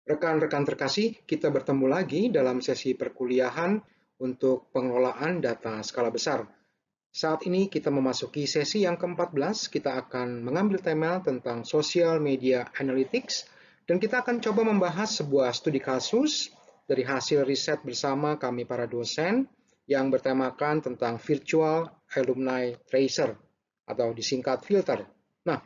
Rekan-rekan terkasih, kita bertemu lagi dalam sesi perkuliahan untuk pengelolaan data skala besar. Saat ini kita memasuki sesi yang ke-14, kita akan mengambil tema tentang Social Media Analytics, dan kita akan coba membahas sebuah studi kasus dari hasil riset bersama kami para dosen yang bertemakan tentang Virtual Alumni Tracer atau disingkat filter. Nah,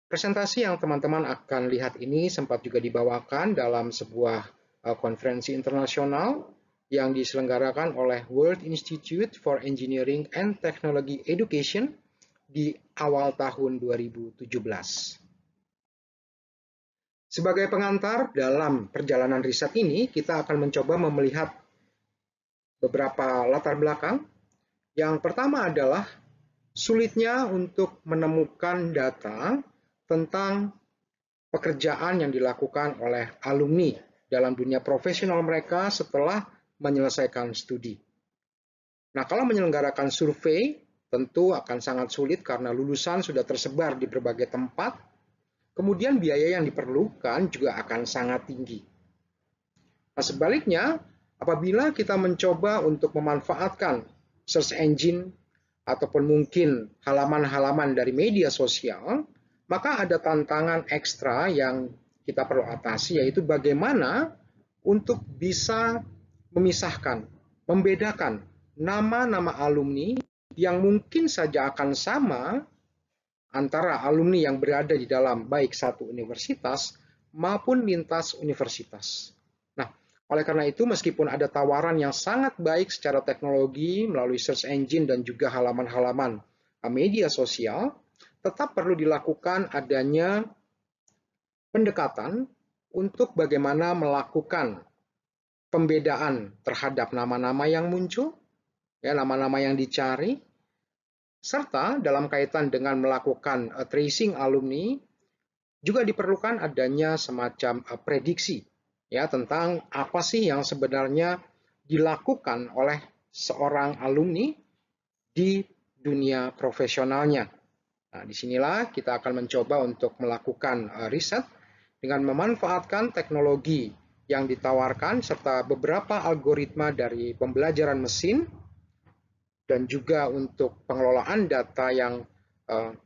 presentasi yang teman-teman akan lihat ini sempat juga dibawakan dalam sebuah konferensi internasional yang diselenggarakan oleh World Institute for Engineering and Technology Education di awal tahun 2017. Sebagai pengantar dalam perjalanan riset ini, kita akan mencoba melihat beberapa latar belakang. Yang pertama adalah sulitnya untuk menemukan data tentang pekerjaan yang dilakukan oleh alumni dalam dunia profesional mereka setelah menyelesaikan studi. Nah, kalau menyelenggarakan survei, tentu akan sangat sulit karena lulusan sudah tersebar di berbagai tempat, kemudian biaya yang diperlukan juga akan sangat tinggi. Nah, sebaliknya, apabila kita mencoba untuk memanfaatkan search engine ataupun mungkin halaman-halaman dari media sosial, maka ada tantangan ekstra yang kita perlu atasi, yaitu bagaimana untuk bisa memisahkan, membedakan nama-nama alumni yang mungkin saja akan sama antara alumni yang berada di dalam baik satu universitas maupun lintas universitas. Nah, oleh karena itu, meskipun ada tawaran yang sangat baik secara teknologi melalui search engine dan juga halaman-halaman media sosial, tetap perlu dilakukan adanya pendekatan untuk bagaimana melakukan pembedaan terhadap nama-nama yang muncul, ya, nama-nama yang dicari, serta dalam kaitan dengan melakukan tracing alumni, juga diperlukan adanya semacam prediksi, ya, tentang apa sih yang sebenarnya dilakukan oleh seorang alumni di dunia profesionalnya. Nah, disinilah kita akan mencoba untuk melakukan riset dengan memanfaatkan teknologi yang ditawarkan serta beberapa algoritma dari pembelajaran mesin dan juga untuk pengelolaan data yang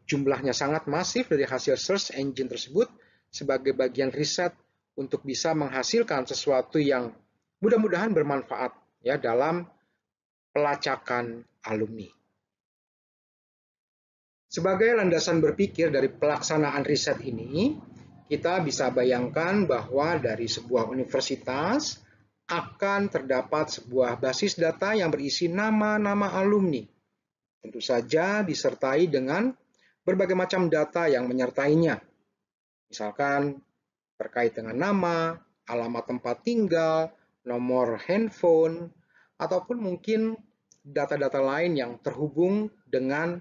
jumlahnya sangat masif dari hasil search engine tersebut sebagai bagian riset untuk bisa menghasilkan sesuatu yang mudah-mudahan bermanfaat ya dalam pelacakan alumni. Sebagai landasan berpikir dari pelaksanaan riset ini, kita bisa bayangkan bahwa dari sebuah universitas akan terdapat sebuah basis data yang berisi nama-nama alumni. Tentu saja disertai dengan berbagai macam data yang menyertainya. Misalkan terkait dengan nama, alamat tempat tinggal, nomor handphone, ataupun mungkin data-data lain yang terhubung dengan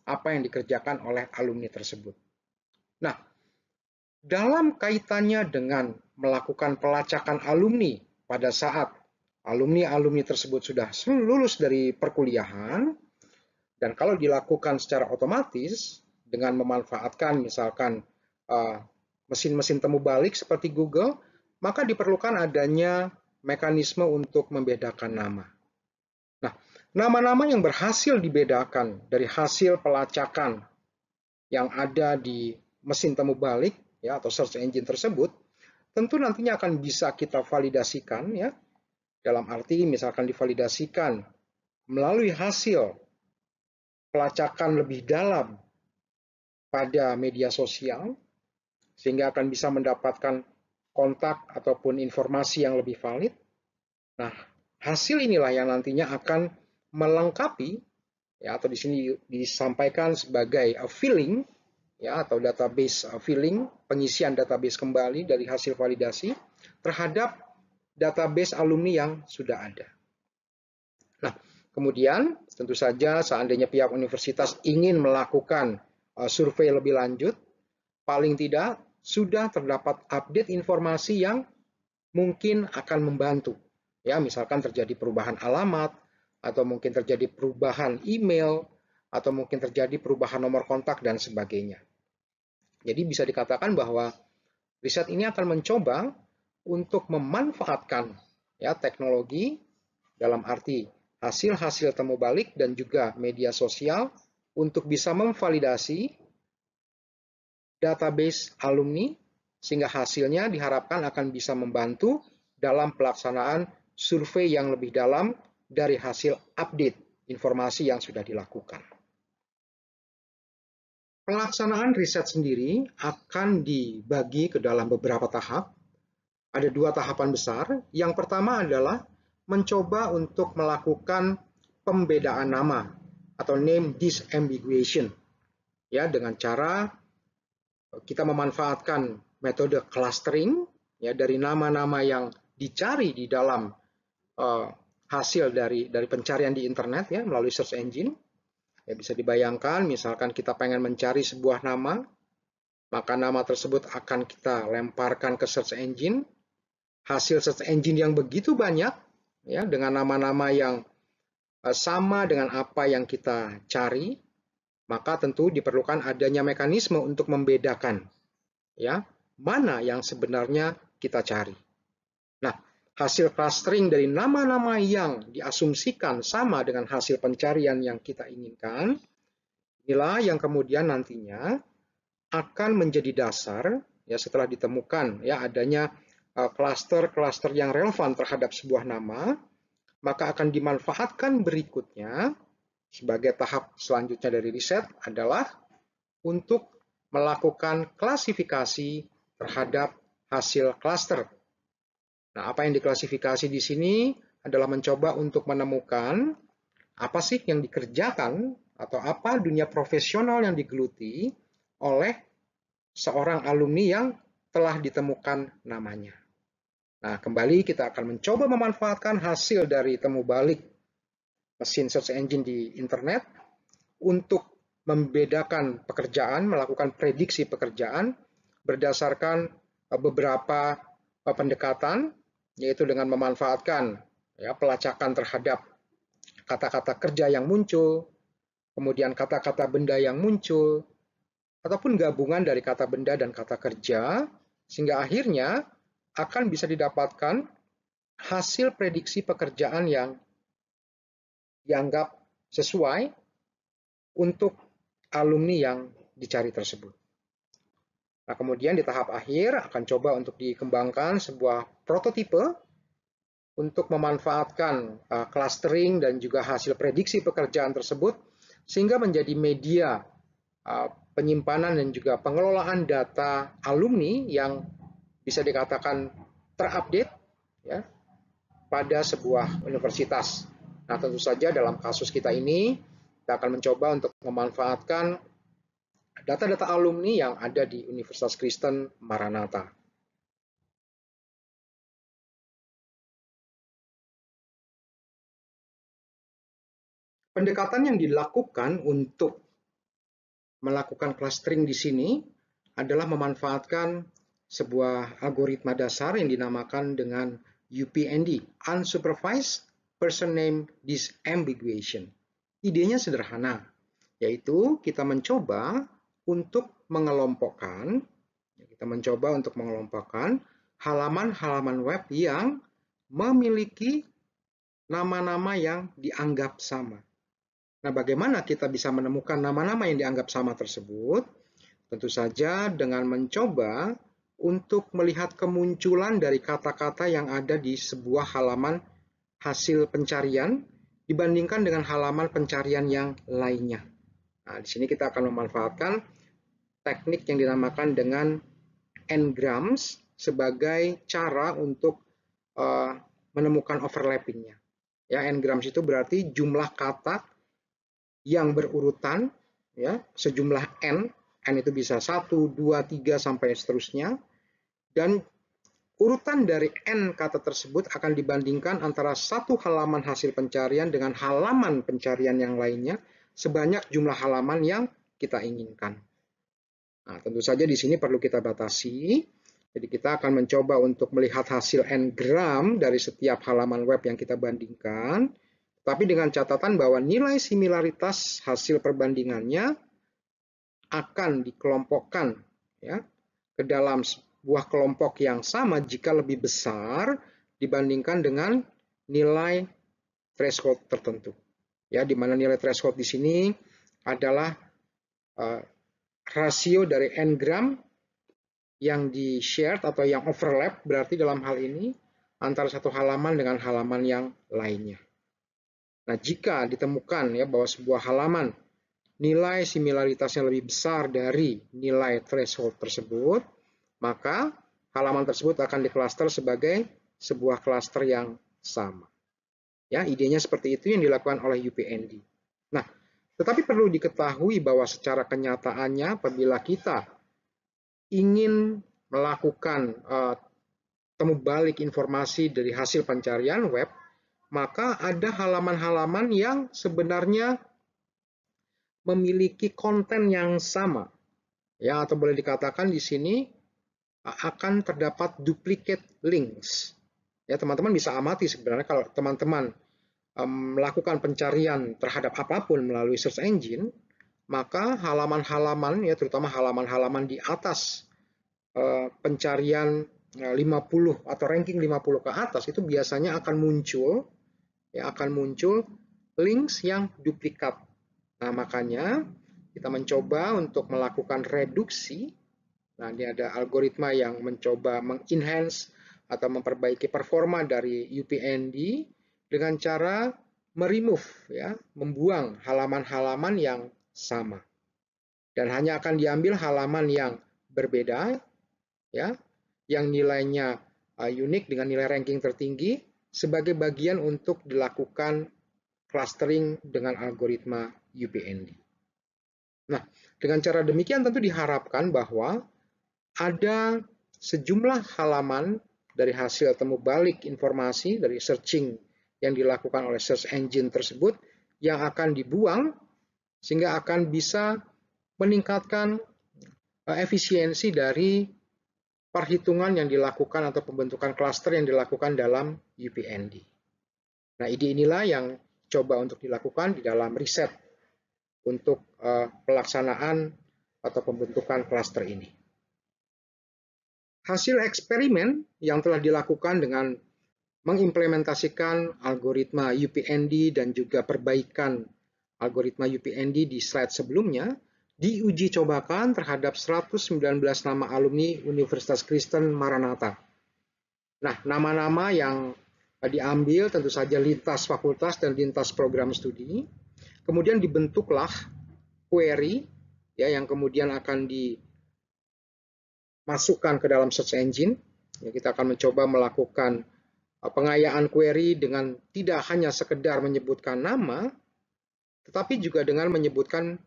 apa yang dikerjakan oleh alumni tersebut. Nah, dalam kaitannya dengan melakukan pelacakan alumni pada saat alumni-alumni tersebut sudah lulus dari perkuliahan, dan kalau dilakukan secara otomatis dengan memanfaatkan misalkan mesin-mesin temu balik seperti Google, maka diperlukan adanya mekanisme untuk membedakan nama. Nah, nama-nama yang berhasil dibedakan dari hasil pelacakan yang ada di mesin temu balik ya atau search engine tersebut, tentu nantinya akan bisa kita validasikan ya. Dalam arti misalkan divalidasikan melalui hasil pelacakan lebih dalam pada media sosial sehingga akan bisa mendapatkan kontak ataupun informasi yang lebih valid. Nah, hasil inilah yang nantinya akan melengkapi ya atau di sini disampaikan sebagai filling ya atau database filling, pengisian database kembali dari hasil validasi terhadap database alumni yang sudah ada. Nah, kemudian tentu saja seandainya pihak universitas ingin melakukan survei lebih lanjut, paling tidak sudah terdapat update informasi yang mungkin akan membantu. Ya, misalkan terjadi perubahan alamat, atau mungkin terjadi perubahan email, atau mungkin terjadi perubahan nomor kontak, dan sebagainya. Jadi bisa dikatakan bahwa riset ini akan mencoba untuk memanfaatkan ya teknologi dalam arti hasil-hasil temu balik dan juga media sosial untuk bisa memvalidasi database alumni sehingga hasilnya diharapkan akan bisa membantu dalam pelaksanaan survei yang lebih dalam dari hasil update informasi yang sudah dilakukan. Pelaksanaan riset sendiri akan dibagi ke dalam beberapa tahap. Ada 2 tahapan besar. Yang pertama adalah mencoba untuk melakukan pembedaan nama atau name disambiguation. Ya, dengan cara kita memanfaatkan metode clustering ya dari nama-nama yang dicari di dalam hasil dari pencarian di internet ya melalui search engine. Ya, bisa dibayangkan, misalkan kita pengen mencari sebuah nama, maka nama tersebut akan kita lemparkan ke search engine. Hasil search engine yang begitu banyak, ya, dengan nama-nama yang sama dengan apa yang kita cari, maka tentu diperlukan adanya mekanisme untuk membedakan, ya, mana yang sebenarnya kita cari. Nah, hasil clustering dari nama-nama yang diasumsikan sama dengan hasil pencarian yang kita inginkan, inilah yang kemudian nantinya akan menjadi dasar ya setelah ditemukan ya adanya klaster-klaster yang relevan terhadap sebuah nama, maka akan dimanfaatkan berikutnya sebagai tahap selanjutnya dari riset adalah untuk melakukan klasifikasi terhadap hasil klaster. Nah, apa yang diklasifikasi di sini adalah mencoba untuk menemukan apa sih yang dikerjakan atau apa dunia profesional yang digeluti oleh seorang alumni yang telah ditemukan namanya. Nah, kembali kita akan mencoba memanfaatkan hasil dari temu balik mesin search engine di internet untuk membedakan pekerjaan, melakukan prediksi pekerjaan berdasarkan beberapa pendekatan, yaitu dengan memanfaatkan ya, pelacakan terhadap kata-kata kerja yang muncul, kemudian kata-kata benda yang muncul, ataupun gabungan dari kata benda dan kata kerja, sehingga akhirnya akan bisa didapatkan hasil prediksi pekerjaan yang dianggap sesuai untuk alumni yang dicari tersebut. Nah, kemudian di tahap akhir akan coba untuk dikembangkan sebuah prototipe untuk memanfaatkan clustering dan juga hasil prediksi pekerjaan tersebut sehingga menjadi media penyimpanan dan juga pengelolaan data alumni yang bisa dikatakan terupdate ya, pada sebuah universitas. Nah, tentu saja dalam kasus kita ini kita akan mencoba untuk memanfaatkan data-data alumni yang ada di Universitas Kristen Maranatha. Pendekatan yang dilakukan untuk melakukan clustering di sini adalah memanfaatkan sebuah algoritma dasar yang dinamakan dengan UPND, Unsupervised Person Name Disambiguation. Idenya sederhana, yaitu kita mencoba untuk mengelompokkan halaman-halaman web yang memiliki nama-nama yang dianggap sama. Nah, bagaimana kita bisa menemukan nama-nama yang dianggap sama tersebut? Tentu saja dengan mencoba untuk melihat kemunculan dari kata-kata yang ada di sebuah halaman hasil pencarian dibandingkan dengan halaman pencarian yang lainnya. Nah, di sini kita akan memanfaatkan teknik yang dinamakan dengan n-grams sebagai cara untuk menemukan overlappingnya. Ya, n-grams itu berarti jumlah kata yang berurutan, ya, sejumlah n itu bisa 1, 2, 3, sampai seterusnya, dan urutan dari n kata tersebut akan dibandingkan antara satu halaman hasil pencarian dengan halaman pencarian yang lainnya sebanyak jumlah halaman yang kita inginkan. Nah, tentu saja di sini perlu kita batasi, jadi kita akan mencoba untuk melihat hasil n-gram dari setiap halaman web yang kita bandingkan, tapi dengan catatan bahwa nilai similaritas hasil perbandingannya akan dikelompokkan ya, ke dalam sebuah kelompok yang sama jika lebih besar dibandingkan dengan nilai threshold tertentu. Ya, di mana nilai threshold di sini adalah rasio dari n-gram yang di-shared atau yang overlap, berarti dalam hal ini antara satu halaman dengan halaman yang lainnya. Nah, jika ditemukan ya bahwa sebuah halaman nilai similaritasnya lebih besar dari nilai threshold tersebut, maka halaman tersebut akan diklaster sebagai sebuah klaster yang sama. Ya, idenya seperti itu yang dilakukan oleh UPND. Nah, tetapi perlu diketahui bahwa secara kenyataannya apabila kita ingin melakukan temu balik informasi dari hasil pencarian web, maka ada halaman-halaman yang sebenarnya memiliki konten yang sama. Ya, atau boleh dikatakan di sini akan terdapat duplicate links. Ya, teman-teman bisa amati sebenarnya kalau teman-teman melakukan pencarian terhadap apapun melalui search engine, maka halaman-halaman ya terutama halaman-halaman di atas pencarian 50 atau ranking 50 ke atas itu biasanya akan muncul links yang duplikat. Nah, makanya kita mencoba untuk melakukan reduksi. Nah, ini ada algoritma yang mencoba mengenhance atau memperbaiki performa dari UPND dengan cara meremove ya, membuang halaman-halaman yang sama. Dan hanya akan diambil halaman yang berbeda ya, yang nilainya unik dengan nilai ranking tertinggi sebagai bagian untuk dilakukan clustering dengan algoritma UPND. Nah, dengan cara demikian tentu diharapkan bahwa ada sejumlah halaman dari hasil temu balik informasi dari searching yang dilakukan oleh search engine tersebut yang akan dibuang sehingga akan bisa meningkatkan efisiensi dari perhitungan yang dilakukan atau pembentukan klaster yang dilakukan dalam UPND. Nah, ide inilah yang coba untuk dilakukan di dalam riset untuk pelaksanaan atau pembentukan klaster ini. Hasil eksperimen yang telah dilakukan dengan mengimplementasikan algoritma UPND dan juga perbaikan algoritma UPND di slide sebelumnya, diuji cobakan terhadap 119 nama alumni Universitas Kristen Maranatha. Nah, nama-nama yang diambil tentu saja lintas fakultas dan lintas program studi. Kemudian dibentuklah query ya yang kemudian akan dimasukkan ke dalam search engine. Ya, kita akan mencoba melakukan pengayaan query dengan tidak hanya sekedar menyebutkan nama, tetapi juga dengan menyebutkan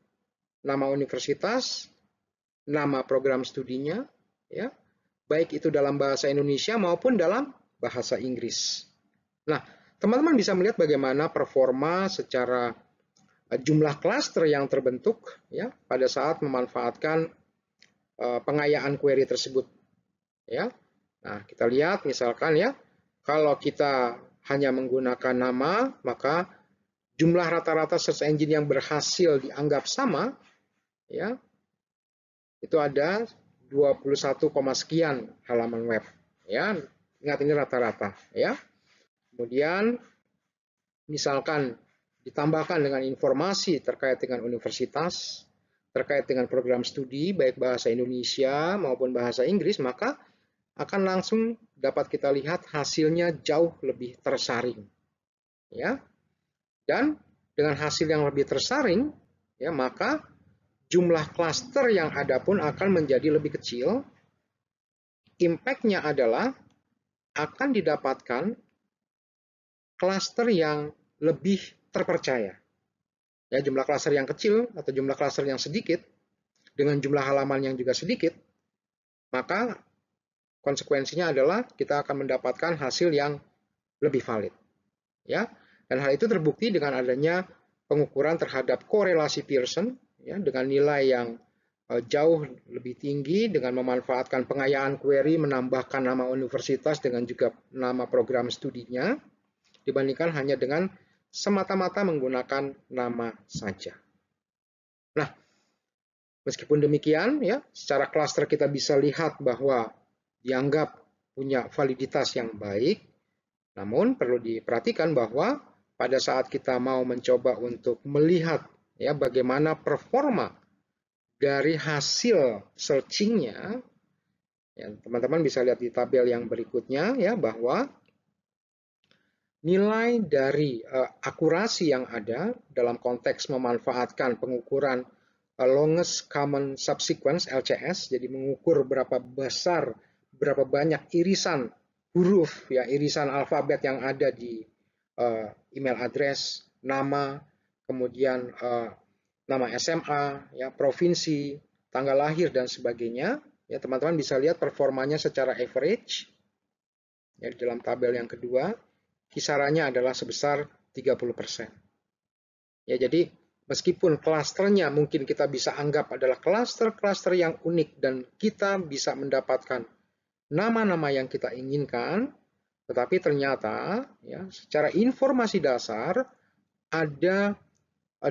nama universitas, nama program studinya, ya, baik itu dalam bahasa Indonesia maupun dalam bahasa Inggris. Nah, teman-teman bisa melihat bagaimana performa secara jumlah klaster yang terbentuk ya pada saat memanfaatkan pengayaan query tersebut. Ya, nah kita lihat misalkan ya, kalau kita hanya menggunakan nama, maka jumlah rata-rata search engine yang berhasil dianggap sama, ya, itu ada 21, sekian halaman web. Ya, ingat ini rata-rata. Ya, kemudian misalkan ditambahkan dengan informasi terkait dengan universitas, terkait dengan program studi, baik bahasa Indonesia maupun bahasa Inggris, maka akan langsung dapat kita lihat hasilnya jauh lebih tersaring. Ya. Dan dengan hasil yang lebih tersaring, ya, maka jumlah klaster yang ada pun akan menjadi lebih kecil. Impact-nya adalah akan didapatkan klaster yang lebih terpercaya. Ya, jumlah klaster yang kecil atau jumlah klaster yang sedikit dengan jumlah halaman yang juga sedikit, maka konsekuensinya adalah kita akan mendapatkan hasil yang lebih valid. Ya, dan hal itu terbukti dengan adanya pengukuran terhadap korelasi Pearson ya, dengan nilai yang jauh lebih tinggi dengan memanfaatkan pengayaan query menambahkan nama universitas dengan juga nama program studinya dibandingkan hanya dengan semata-mata menggunakan nama saja. Nah, meskipun demikian ya, secara klaster kita bisa lihat bahwa dianggap punya validitas yang baik. Namun perlu diperhatikan bahwa pada saat kita mau mencoba untuk melihat ya bagaimana performa dari hasil searchingnya, ya, teman-teman bisa lihat di tabel yang berikutnya ya bahwa nilai dari akurasi yang ada dalam konteks memanfaatkan pengukuran longest common subsequence LCS, jadi mengukur berapa besar, berapa banyak irisan huruf ya, irisan alfabet yang ada di email address, nama, kemudian nama SMA, ya, provinsi, tanggal lahir dan sebagainya. Ya, teman-teman bisa lihat performanya secara average ya, di dalam tabel yang kedua. Kisarannya adalah sebesar 30%. Ya, jadi meskipun klasternya mungkin kita bisa anggap adalah klaster-klaster yang unik dan kita bisa mendapatkan nama-nama yang kita inginkan, tetapi ternyata ya, secara informasi dasar ada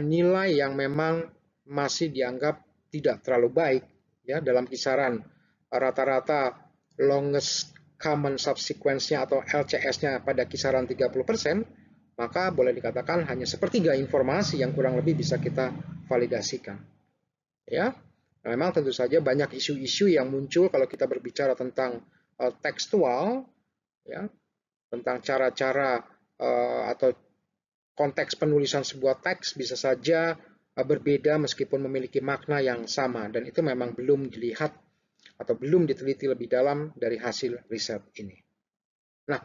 nilai yang memang masih dianggap tidak terlalu baik ya dalam kisaran rata-rata longest common subsequence-nya atau LCS-nya pada kisaran 30%, maka boleh dikatakan hanya sepertiga informasi yang kurang lebih bisa kita validasikan. Ya, memang tentu saja banyak isu-isu yang muncul kalau kita berbicara tentang tekstual, ya, tentang cara-cara atau konteks penulisan sebuah teks bisa saja berbeda meskipun memiliki makna yang sama, dan itu memang belum dilihat atau belum diteliti lebih dalam dari hasil riset ini. Nah,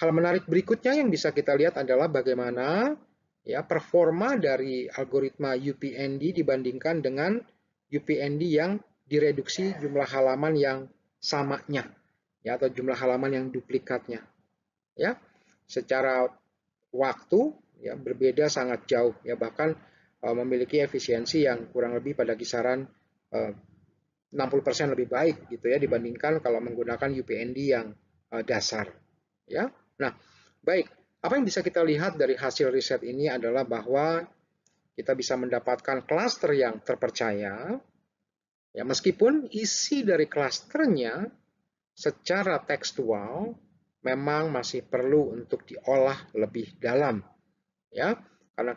hal menarik berikutnya yang bisa kita lihat adalah bagaimana ya performa dari algoritma UPND dibandingkan dengan UPND yang direduksi jumlah halaman yang samanya ya atau jumlah halaman yang duplikatnya. Ya, secara waktu ya berbeda sangat jauh ya, bahkan memiliki efisiensi yang kurang lebih pada kisaran 60% lebih baik gitu ya dibandingkan kalau menggunakan UPND yang dasar ya. Nah, baik, apa yang bisa kita lihat dari hasil riset ini adalah bahwa kita bisa mendapatkan klaster yang terpercaya ya meskipun isi dari klasternya secara tekstual memang masih perlu untuk diolah lebih dalam ya, karena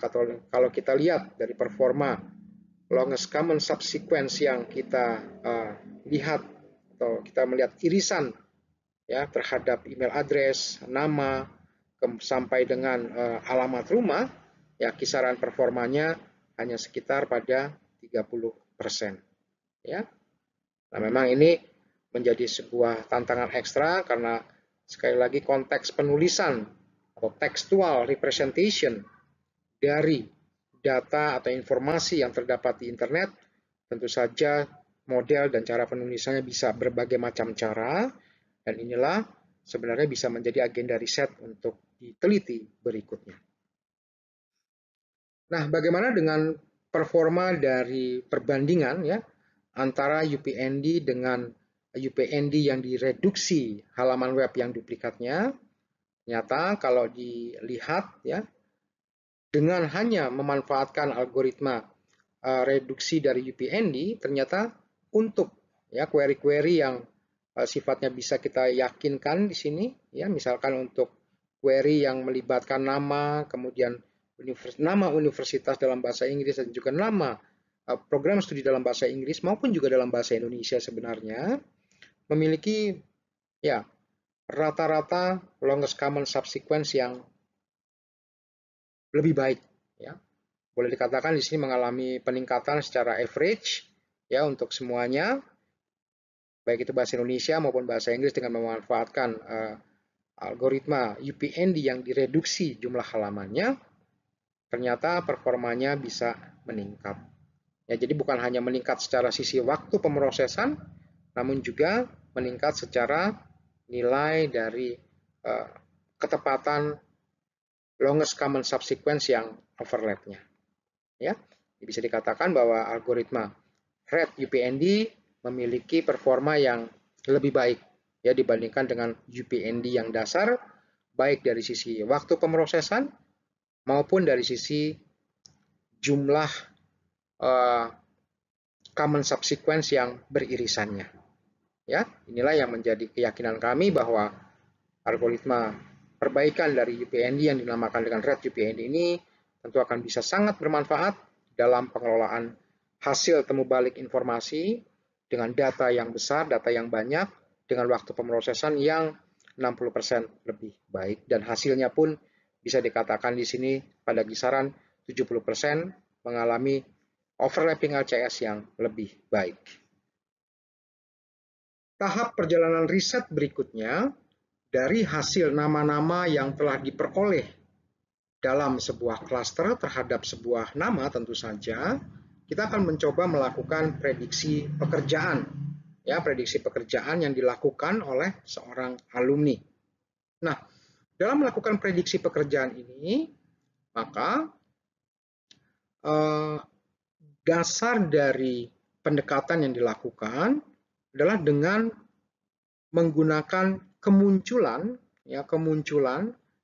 kalau kita lihat dari performa longest common subsequence yang kita lihat atau kita melihat irisan ya terhadap email address, nama sampai dengan alamat rumah, ya kisaran performanya hanya sekitar pada 30%. Ya. Nah, memang ini menjadi sebuah tantangan ekstra karena sekali lagi konteks penulisan atau textual representation dari data atau informasi yang terdapat di internet, tentu saja model dan cara penulisannya bisa berbagai macam cara, dan inilah sebenarnya bisa menjadi agenda riset untuk diteliti berikutnya. Nah, bagaimana dengan performa dari perbandingan ya antara UPND dengan UPND yang direduksi halaman web yang duplikatnya? Ternyata kalau dilihat ya dengan hanya memanfaatkan algoritma reduksi dari UPND, ternyata untuk ya query-query yang sifatnya bisa kita yakinkan di sini, ya misalkan untuk query yang melibatkan nama, kemudian nama universitas dalam bahasa Inggris dan juga nama program studi dalam bahasa Inggris maupun juga dalam bahasa Indonesia sebenarnya memiliki ya rata-rata longest common subsequence yang lebih baik ya. Boleh dikatakan di sini mengalami peningkatan secara average ya untuk semuanya, baik itu bahasa Indonesia maupun bahasa Inggris dengan memanfaatkan algoritma UPND yang direduksi jumlah halamannya, ternyata performanya bisa meningkat. Ya, jadi bukan hanya meningkat secara sisi waktu pemrosesan, namun juga meningkat secara nilai dari ketepatan longest common subsequence yang overlap-nya. Ya, bisa dikatakan bahwa algoritma RED UPND memiliki performa yang lebih baik ya dibandingkan dengan UPND yang dasar, baik dari sisi waktu pemrosesan maupun dari sisi jumlah common subsequence yang beririsannya. Ya, inilah yang menjadi keyakinan kami bahwa algoritma perbaikan dari UPND yang dinamakan dengan Red UPND ini tentu akan bisa sangat bermanfaat dalam pengelolaan hasil temu balik informasi dengan data yang besar, data yang banyak, dengan waktu pemrosesan yang 60% lebih baik, dan hasilnya pun bisa dikatakan di sini pada kisaran 70% mengalami overlapping LCS yang lebih baik. Tahap perjalanan riset berikutnya, dari hasil nama-nama yang telah diperoleh dalam sebuah klaster terhadap sebuah nama, tentu saja kita akan mencoba melakukan prediksi pekerjaan. Ya, prediksi pekerjaan yang dilakukan oleh seorang alumni. Nah, dalam melakukan prediksi pekerjaan ini, maka dasar dari pendekatan yang dilakukan adalah dengan menggunakan kemunculan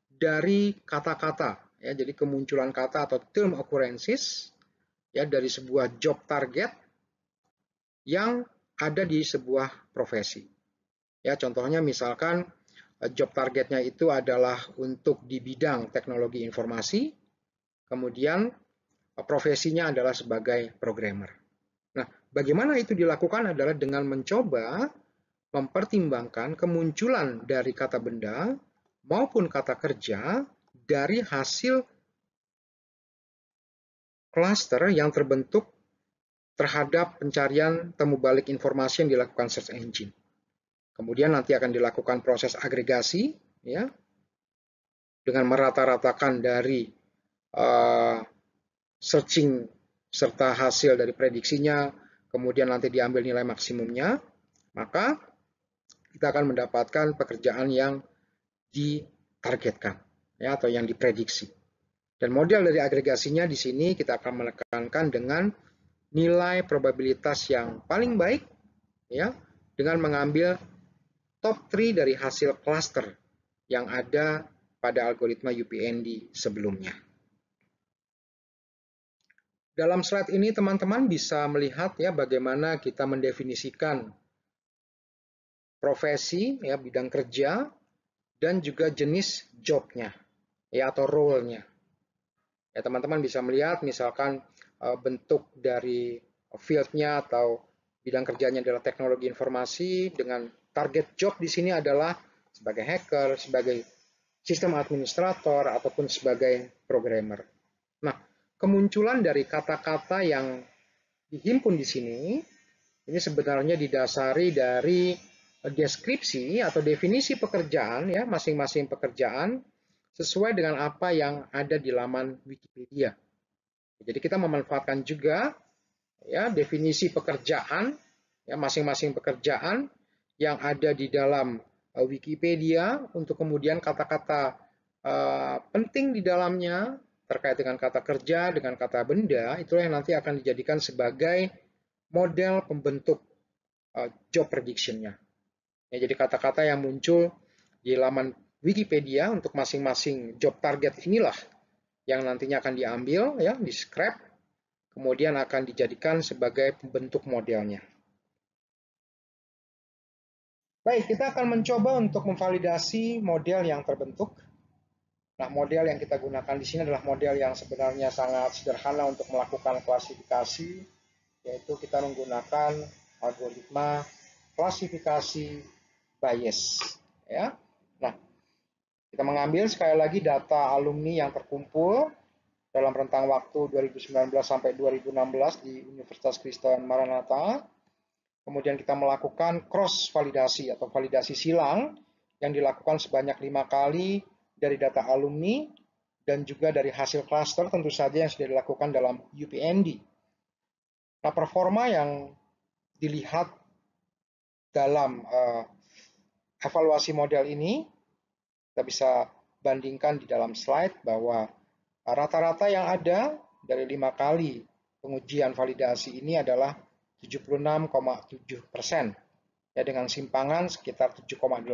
dari kata-kata, ya, jadi kemunculan kata atau term occurrences, ya, dari sebuah job target yang ada di sebuah profesi. Ya, contohnya misalkan job targetnya itu adalah untuk di bidang teknologi informasi, kemudian profesinya adalah sebagai programmer. Nah, bagaimana itu dilakukan adalah dengan mencoba mempertimbangkan kemunculan dari kata benda maupun kata kerja dari hasil klaster yang terbentuk terhadap pencarian temu balik informasi yang dilakukan search engine. Kemudian nanti akan dilakukan proses agregasi, ya, dengan merata-ratakan dari searching serta hasil dari prediksinya, kemudian nanti diambil nilai maksimumnya, maka kita akan mendapatkan pekerjaan yang ditargetkan, ya, atau yang diprediksi. Dan model dari agregasinya di sini kita akan menekankan dengan nilai probabilitas yang paling baik, ya, dengan mengambil top 3 dari hasil cluster yang ada pada algoritma UPND sebelumnya. Dalam slide ini teman-teman bisa melihat, ya, bagaimana kita mendefinisikan profesi, ya, bidang kerja, dan juga jenis jobnya, ya, atau role-nya. Ya, teman-teman bisa melihat misalkan bentuk dari field-nya atau bidang kerjanya adalah teknologi informasi, dengan target job di sini adalah sebagai hacker, sebagai sistem administrator, ataupun sebagai programmer. Nah, kemunculan dari kata-kata yang dihimpun di sini ini sebenarnya didasari dari deskripsi atau definisi pekerjaan, ya, masing-masing pekerjaan sesuai dengan apa yang ada di laman Wikipedia. Jadi kita memanfaatkan juga, ya, definisi pekerjaan, ya, masing-masing pekerjaan yang ada di dalam Wikipedia untuk kemudian kata-kata penting di dalamnya terkait dengan kata kerja, dengan kata benda, itulah yang nanti akan dijadikan sebagai model pembentuk job prediction-nya. Ya, jadi kata-kata yang muncul di laman Wikipedia untuk masing-masing job target inilah yang nantinya akan diambil, ya, di scrap, kemudian akan dijadikan sebagai pembentuk modelnya. Baik, kita akan mencoba untuk memvalidasi model yang terbentuk. Nah, model yang kita gunakan di sini adalah model yang sebenarnya sangat sederhana untuk melakukan klasifikasi, yaitu kita menggunakan algoritma klasifikasi Bayes. Ya, nah, kita mengambil sekali lagi data alumni yang terkumpul dalam rentang waktu 2019 sampai 2016 di Universitas Kristen Maranatha. Kemudian kita melakukan cross validasi atau validasi silang yang dilakukan sebanyak 5 kali dari data alumni dan juga dari hasil cluster tentu saja yang sudah dilakukan dalam UPND. Nah, performa yang dilihat dalam evaluasi model ini kita bisa bandingkan di dalam slide bahwa rata-rata yang ada dari 5 kali pengujian validasi ini adalah 76,7%, ya, dengan simpangan sekitar 7,8%,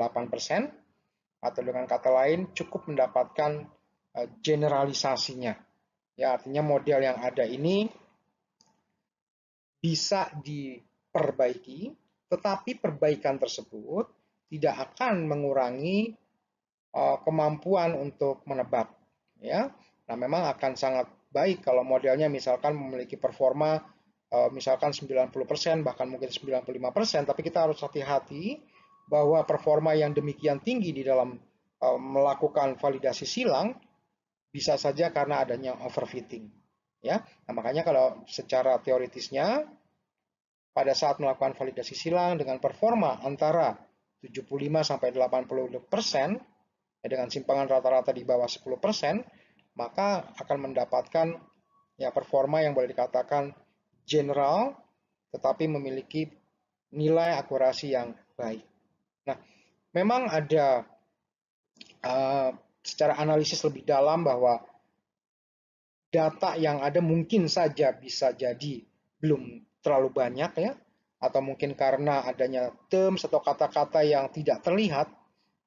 atau dengan kata lain cukup mendapatkan generalisasinya. Ya, artinya model yang ada ini bisa diperbaiki tetapi perbaikan tersebut tidak akan mengurangi kemampuan untuk menebak, ya. Nah, memang akan sangat baik kalau modelnya misalkan memiliki performa misalkan 90%, bahkan mungkin 95%, tapi kita harus hati-hati bahwa performa yang demikian tinggi di dalam melakukan validasi silang bisa saja karena adanya overfitting, ya. Nah, makanya kalau secara teoritisnya pada saat melakukan validasi silang dengan performa antara 75 sampai 80%, dengan simpangan rata-rata di bawah 10%, maka akan mendapatkan ya performa yang boleh dikatakan general, tetapi memiliki nilai akurasi yang baik. Nah, memang ada secara analisis lebih dalam bahwa data yang ada mungkin saja bisa jadi belum terlalu banyak, ya, atau mungkin karena adanya terms atau kata-kata yang tidak terlihat,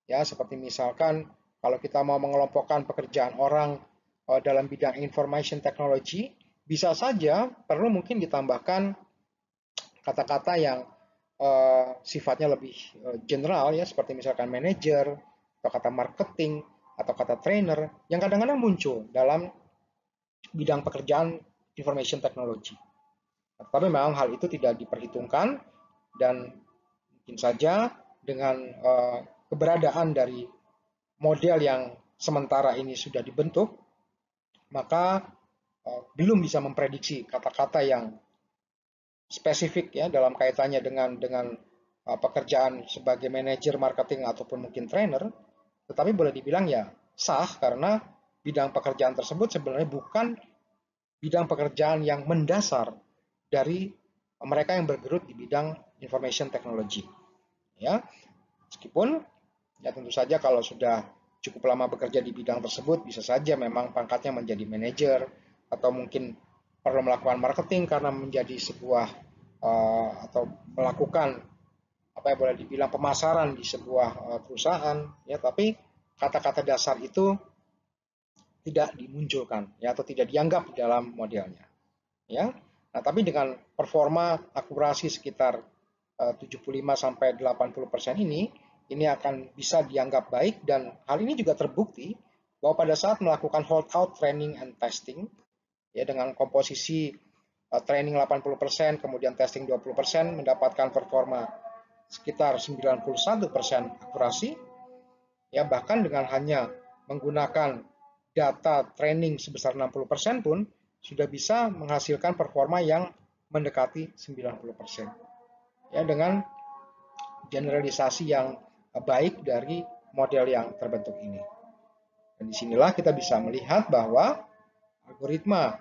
ya, seperti misalkan kalau kita mau mengelompokkan pekerjaan orang dalam bidang information technology, bisa saja perlu mungkin ditambahkan kata-kata yang sifatnya lebih general, ya, seperti misalkan manager atau kata marketing atau kata trainer yang kadang-kadang muncul dalam bidang pekerjaan information technology. Tapi memang hal itu tidak diperhitungkan, dan mungkin saja dengan keberadaan dari model yang sementara ini sudah dibentuk, maka belum bisa memprediksi kata-kata yang spesifik, ya, dalam kaitannya dengan pekerjaan sebagai manajer marketing ataupun mungkin trainer, tetapi boleh dibilang ya sah karena bidang pekerjaan tersebut sebenarnya bukan bidang pekerjaan yang mendasar dari mereka yang bergelut di bidang information technology, ya. Meskipun ya tentu saja kalau sudah cukup lama bekerja di bidang tersebut bisa saja memang pangkatnya menjadi manajer atau mungkin perlu melakukan marketing karena menjadi sebuah atau melakukan apa yang boleh dibilang pemasaran di sebuah perusahaan, ya, tapi kata-kata dasar itu tidak dimunculkan, ya, atau tidak dianggap di dalam modelnya, ya. Nah, tapi dengan performa akurasi sekitar 75 sampai 80% ini akan bisa dianggap baik, dan hal ini juga terbukti bahwa pada saat melakukan hold out training and testing, ya, dengan komposisi training 80%, kemudian testing 20%, mendapatkan performa sekitar 91% akurasi, ya, bahkan dengan hanya menggunakan data training sebesar 60% pun sudah bisa menghasilkan performa yang mendekati 90%, ya, dengan generalisasi yang baik dari model yang terbentuk ini. Dan disinilah kita bisa melihat bahwa algoritma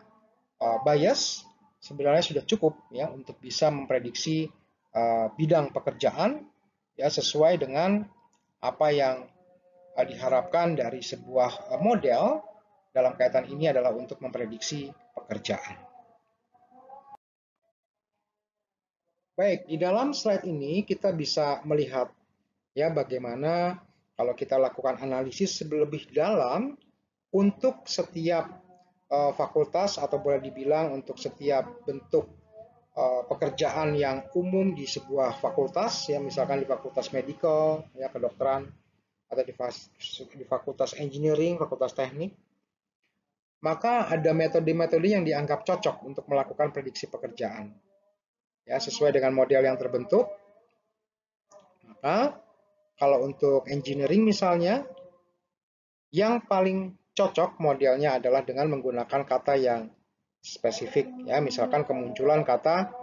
bias sebenarnya sudah cukup, ya, untuk bisa memprediksi bidang pekerjaan, ya, sesuai dengan apa yang diharapkan dari sebuah model dalam kaitan ini adalah untuk memprediksi pekerjaan. Baik, di dalam slide ini kita bisa melihat, ya, bagaimana kalau kita lakukan analisis lebih dalam untuk setiap fakultas atau boleh dibilang untuk setiap bentuk pekerjaan yang umum di sebuah fakultas, ya, misalkan di fakultas medical, ya, kedokteran, atau di fakultas engineering, fakultas teknik, maka ada metode-metode yang dianggap cocok untuk melakukan prediksi pekerjaan, ya, sesuai dengan model yang terbentuk. Maka kalau untuk engineering misalnya, yang paling cocok modelnya adalah dengan menggunakan kata yang spesifik, ya, misalkan kemunculan kata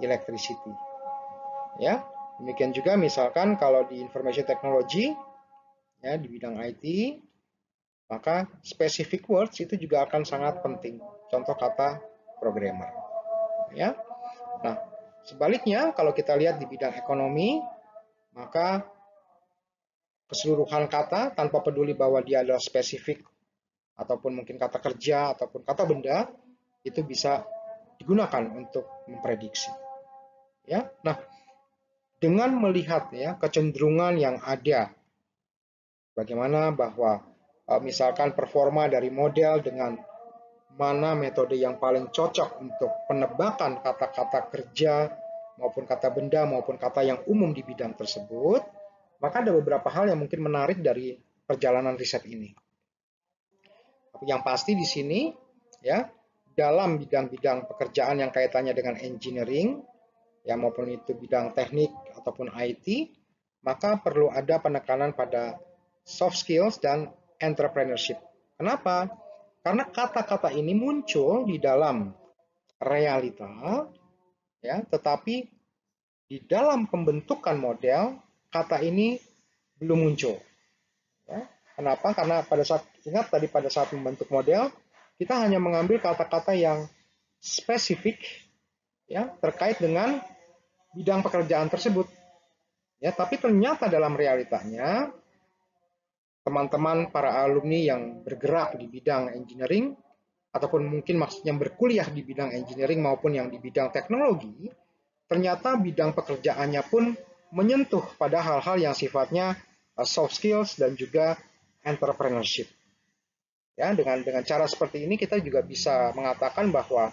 electricity, ya. Demikian juga misalkan kalau di information technology, ya, di bidang IT, maka specific words itu juga akan sangat penting. Contoh kata programmer, ya. Nah, sebaliknya kalau kita lihat di bidang ekonomi, maka keseluruhan kata tanpa peduli bahwa dia adalah spesifik ataupun mungkin kata kerja ataupun kata benda, itu bisa digunakan untuk memprediksi, ya. Nah, dengan melihat, ya, kecenderungan yang ada, bagaimana bahwa misalkan performa dari model dengan mana metode yang paling cocok untuk penebakan kata-kata kerja maupun kata benda, maupun kata yang umum di bidang tersebut, maka ada beberapa hal yang mungkin menarik dari perjalanan riset ini. Tapi yang pasti di sini, ya, dalam bidang-bidang pekerjaan yang kaitannya dengan engineering, ya maupun itu bidang teknik ataupun IT, maka perlu ada penekanan pada soft skills dan entrepreneurship. Kenapa? Karena kata-kata ini muncul di dalam realita, ya, tetapi di dalam pembentukan model kata ini belum muncul. Ya. Kenapa? Karena pada saat ingat tadi pada saat membentuk model kita hanya mengambil kata-kata yang spesifik, ya, terkait dengan bidang pekerjaan tersebut. Ya, tapi ternyata dalam realitanya teman-teman para alumni yang bergerak di bidang engineering ataupun mungkin maksudnya berkuliah di bidang engineering maupun yang di bidang teknologi, ternyata bidang pekerjaannya pun menyentuh pada hal-hal yang sifatnya soft skills dan juga entrepreneurship. Ya, dengan cara seperti ini kita juga bisa mengatakan bahwa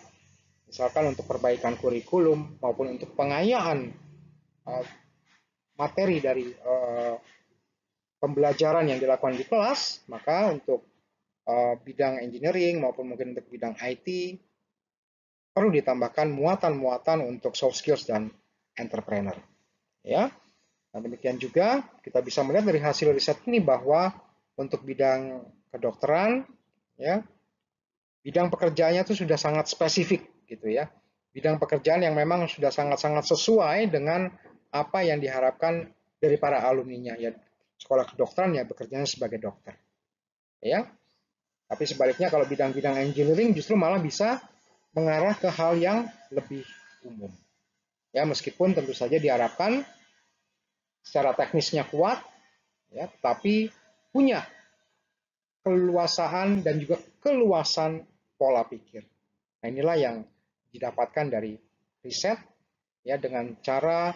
misalkan untuk perbaikan kurikulum maupun untuk pengayaan materi dari pembelajaran yang dilakukan di kelas, maka untuk bidang engineering maupun mungkin untuk bidang IT perlu ditambahkan muatan-muatan untuk soft skills dan entrepreneur. Ya, nah, demikian juga kita bisa melihat dari hasil riset ini bahwa untuk bidang kedokteran, ya, bidang pekerjaannya itu sudah sangat spesifik, gitu ya. Bidang pekerjaan yang memang sudah sangat-sangat sesuai dengan apa yang diharapkan dari para alumninya, ya. Sekolah kedokteran ya bekerjanya sebagai dokter, ya. Tapi sebaliknya kalau bidang-bidang engineering justru malah bisa mengarah ke hal yang lebih umum. Ya, meskipun tentu saja diharapkan secara teknisnya kuat, ya, tapi punya keluasaan dan juga keluasan pola pikir. Nah, inilah yang didapatkan dari riset, ya, dengan cara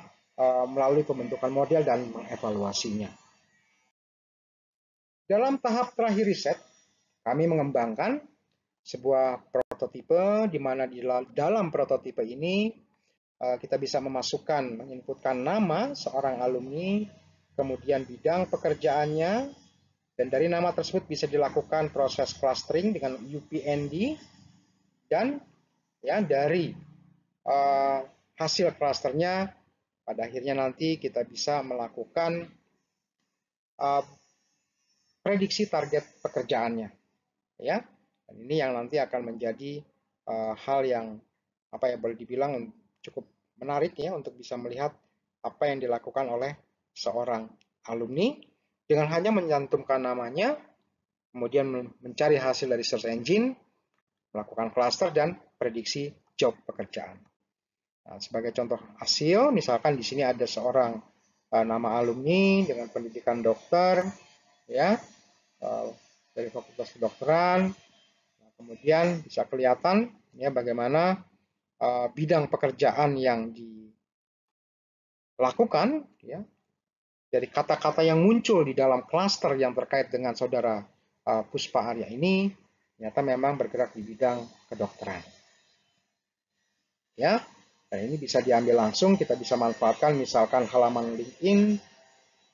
melalui pembentukan model dan mengevaluasinya. Dalam tahap terakhir riset, kami mengembangkan sebuah prototipe di mana di dalam prototipe ini kita bisa memasukkan, menginputkan nama seorang alumni, kemudian bidang pekerjaannya, dan dari nama tersebut bisa dilakukan proses clustering dengan UPND, dan ya dari hasil clusternya pada akhirnya nanti kita bisa melakukan prediksi target pekerjaannya, ya. Dan ini yang nanti akan menjadi hal yang apa ya boleh dibilang cukup menarik ya untuk bisa melihat apa yang dilakukan oleh seorang alumni dengan hanya mencantumkan namanya, kemudian mencari hasil dari search engine, melakukan cluster dan prediksi job pekerjaan. Nah, sebagai contoh hasil, misalkan di sini ada seorang nama alumni dengan pendidikan dokter, ya, dari Fakultas Kedokteran. Nah, kemudian bisa kelihatan ya bagaimana bidang pekerjaan yang dilakukan, ya, dari kata-kata yang muncul di dalam klaster yang terkait dengan saudara Puspa Arya ini, ternyata memang bergerak di bidang kedokteran. Ya, dan ini bisa diambil langsung, kita bisa manfaatkan misalkan halaman LinkedIn,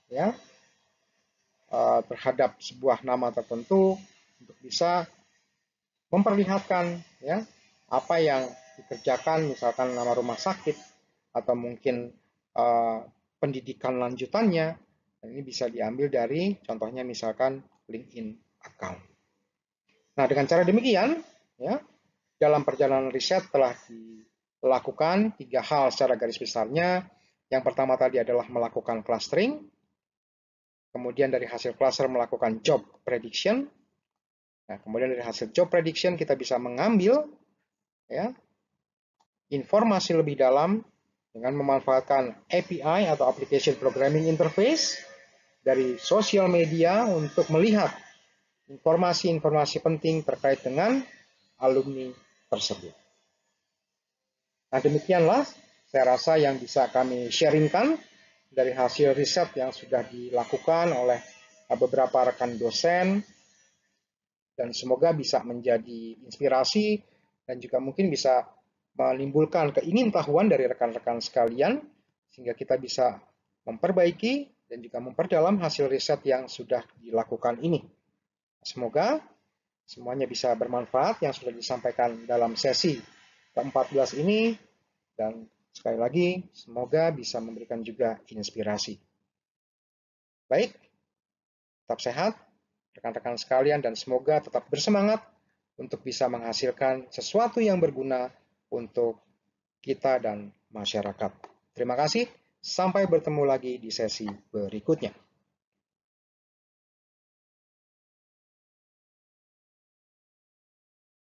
ya, terhadap sebuah nama tertentu untuk bisa memperlihatkan ya apa yang dikerjakan, misalkan nama rumah sakit atau mungkin pendidikan lanjutannya. Dan ini bisa diambil dari contohnya misalkan LinkedIn account. Nah, dengan cara demikian, ya, dalam perjalanan riset telah dilakukan 3 hal secara garis besarnya. Yang pertama tadi adalah melakukan clustering, kemudian dari hasil cluster melakukan job prediction. Nah, kemudian dari hasil job prediction kita bisa mengambil ya informasi lebih dalam dengan memanfaatkan API atau Application Programming Interface dari sosial media untuk melihat informasi-informasi penting terkait dengan alumni tersebut. Nah, demikianlah saya rasa yang bisa kami sharingkan dari hasil riset yang sudah dilakukan oleh beberapa rekan dosen, dan semoga bisa menjadi inspirasi dan juga mungkin bisa menimbulkan keingintahuan dari rekan-rekan sekalian, sehingga kita bisa memperbaiki dan juga memperdalam hasil riset yang sudah dilakukan ini. Semoga semuanya bisa bermanfaat yang sudah disampaikan dalam sesi ke-14 ini, dan sekali lagi semoga bisa memberikan juga inspirasi. Baik, tetap sehat rekan-rekan sekalian dan semoga tetap bersemangat untuk bisa menghasilkan sesuatu yang berguna untuk kita dan masyarakat. Terima kasih, sampai bertemu lagi di sesi berikutnya.